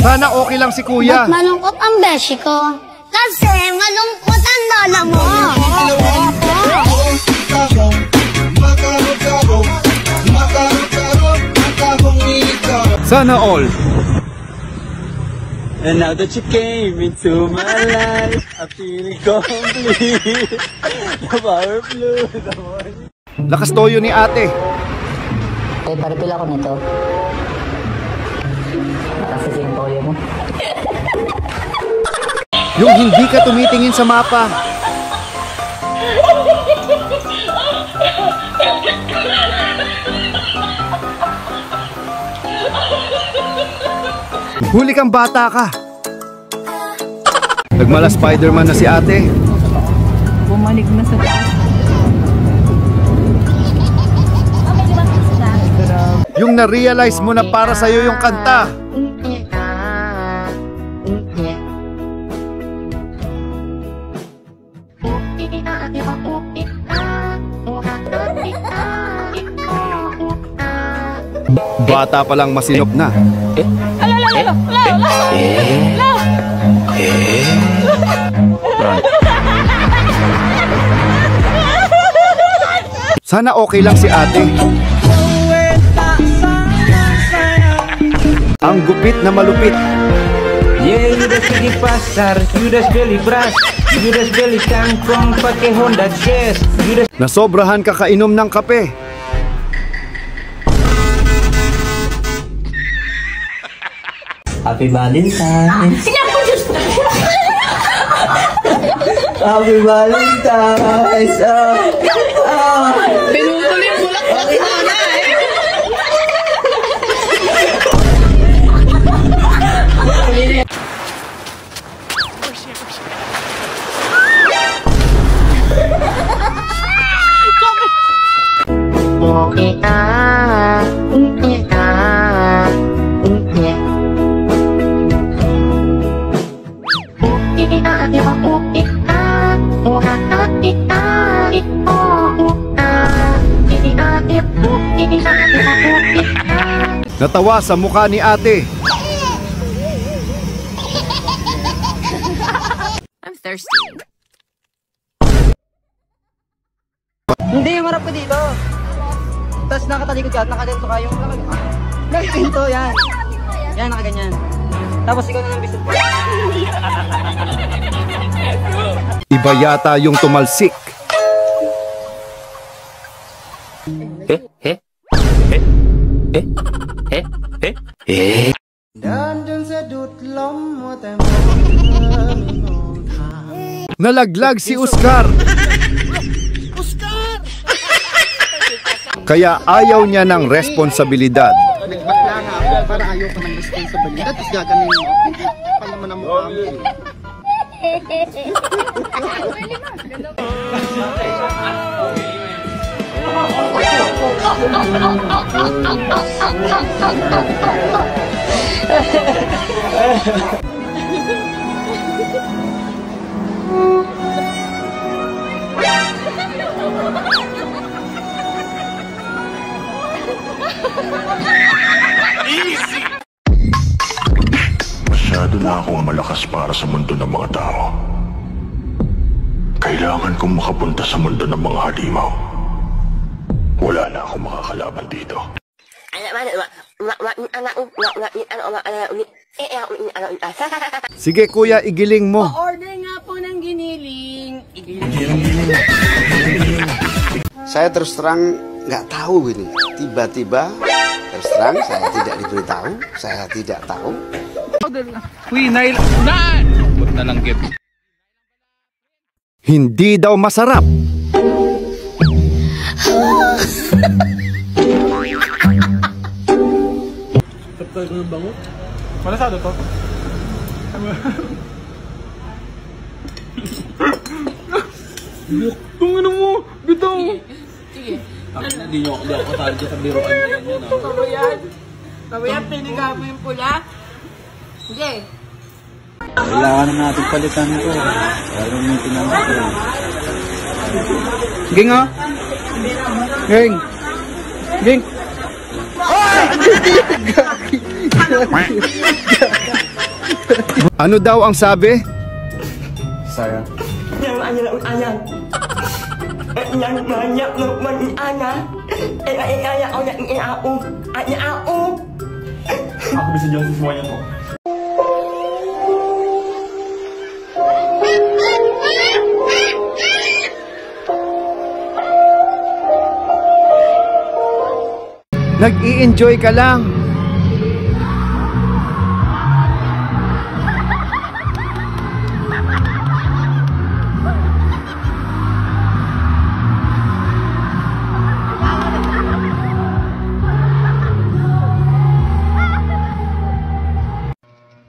Sana okay lang si kuya. Ba't malungkot ang beshi ko? Kasi malungkot ang lola mo. Sana all. And now that you came into my life, I'm feeling complete. The power flew, the morning. Lakas toyo ni ate. Eh, paripil ako nito. Kasi yung toyo mo. Yung hindi ka tumitingin sa mapa. Huli kang bata ka. Nagmala Spider-Man na si ate. Bumalik na sa taas. Yung na-realize mo na para sa'yo yung kanta. Bata pa lang masinop na. Sana okay lang si ate. Ang gupit na malupit. Yeah, Yudas pergi pasar, Yudas beli beras, Yudas beli kangkong pakai Honda Jazz, Yudas. Nasobrahan ka kainom ng kape. Happy Valentine's! Happy Valentine's! Pinutuloy mo lang pala sana eh. Natawa sa mukha ni ate. I'm thirsty. Hindi, yung harap ko dito. Tapos nakatalikod ka at nakaganto ka yung nakaganto, yan. Yan, nakaganyan. Tapos ikaw na lang bisip. Iba yata yung tumalsik. Nalaglag si Oscar. Kaya ayaw niya ng responsibilidad. Para ayaw ka ng responsibilidad, tapos gaganin mo. Pala mo na mukha mo. Masyado na akong malakas para sa mundo ng mga tao. Kailangan kong makapunta sa mundo ng mga halimaw. Wala na akong makakalaban dito. Sige kuya, igiling mo. Order nga po ng giniling. Saya terus terang nggak tahu ini. Tiba-tiba terus terang saya tidak diberitahu, saya tidak tahu. Hindi daw masarap. Kung ano mo, bitaw. Sige. Hindi ako talo sa biroan na yan. Kabayan. Kabayan, piniga mo yung pula. Sige. Kailangan na natin palitan ito. Lalo mo yung tinanong ko. Ging ha? Ging. Ging. Ano daw ang sabi? Sayang. Yang ayah. Yang banyak anak. Ako bisa jelasin semuanya kok. Nag-i-enjoy ka lang.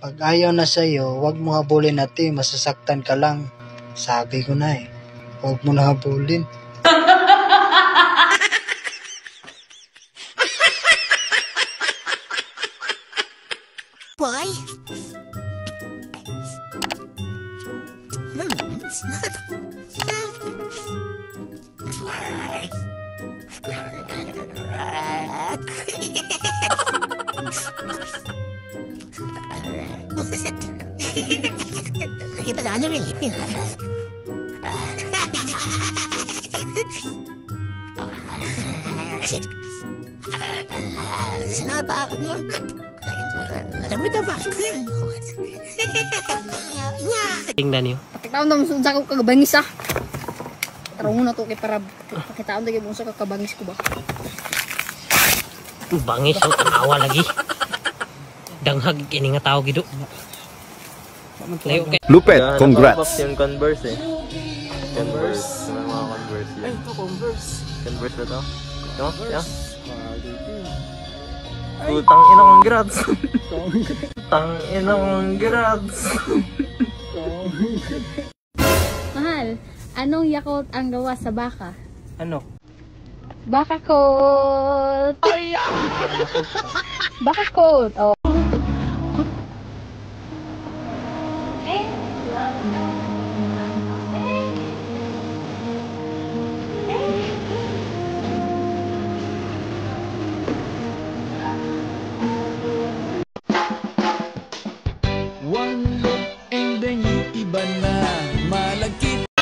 Pag ayaw na sa'yo, huwag mo habulin natin, masasaktan ka lang. Sabi ko na eh, huwag mo na habulin. Why? Tingnan niyo. Pakitaon daw sa ko kagabangis ah. Tarong na to kay para pakitaon daw mo sa kagabangis ko ba. Bangis ang tanawa lagi. Danghag kini nga tao gido. Lupet, congrats. Yung Converse eh. Converse. Ano mga Converse yan? Ay, ito Converse. Converse ba ito? Ito? Yeah. Putang ina, congrats. Putang ina, congrats. Mahal, anong Yakult ang gawa sa baka? Ano? Baka coat. Baka coat. Oh.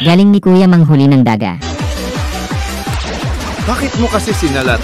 Galing ni Kuya manghuli ng daga. Bakit mo kasi sinalat?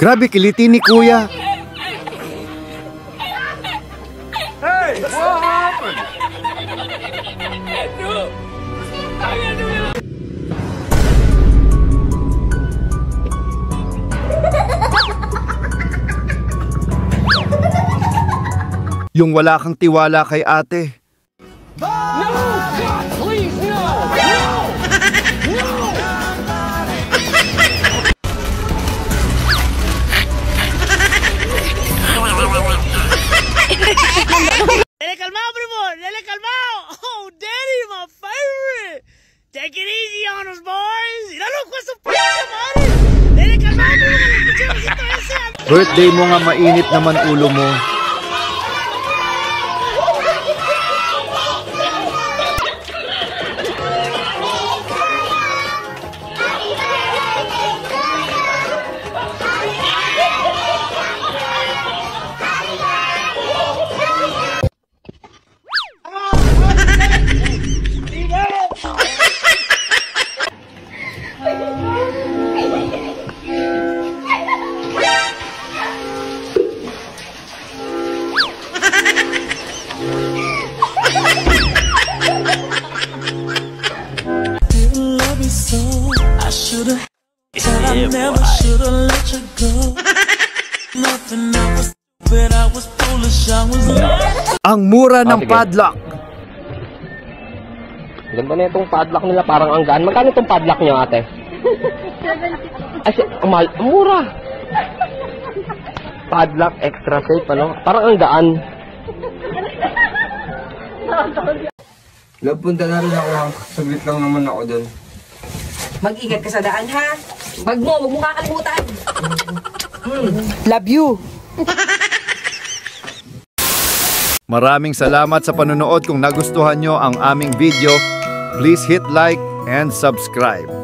Grabe kiliti ni Kuya. Hey! What happened? Yung wala kang tiwala kay ate. Dale calmado, primo. Dale calmado. Oh, Daddy, my favorite. Take it easy on us, boys. Míralo con su pinche madre. Dale calmado, primo, con el pinche besito ese. Birthday mo nga, mainit naman ulo mo. Ang mura ng padlock. Ganda na itong padlock nila, parang ang gaan. Magkano itong padlock niyo, ate? 70. Ay, ang mura. Padlock, extra safe, ano? Parang ang gaan. Napunta na rin ako, ha. Saglit lang naman ako dun. Mag-ingat ka sa daan, ha? Wag mo kakalimutan. Love you. Maraming salamat sa panonood. Kung nagustuhan nyo ang aming video, please hit like and subscribe.